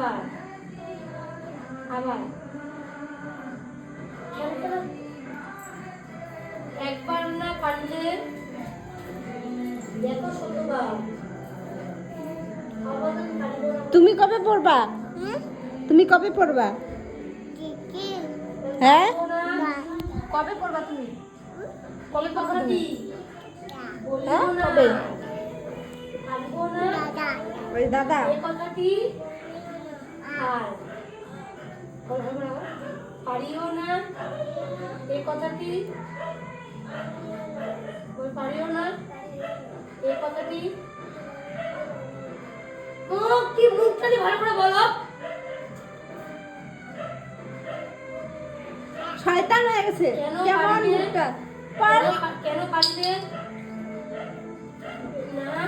আবার আবার একবার না পারলে দেখো শতবার। তুমি কবে পড়বা? তুমি কবে পড়বা? হ্যাঁ, কবে পড়বা তুমি? কবে পড়বা তুমি? হ্যাঁ, কবে? ওই দাদা এই কথাটি আর পারিও না, এই কথাটি পারিও না, এই কথাটি কি মুখটা ভালো করে বলো। শয়তান হয়ে গেছে কেমন মুখটা। কেন পারবে না?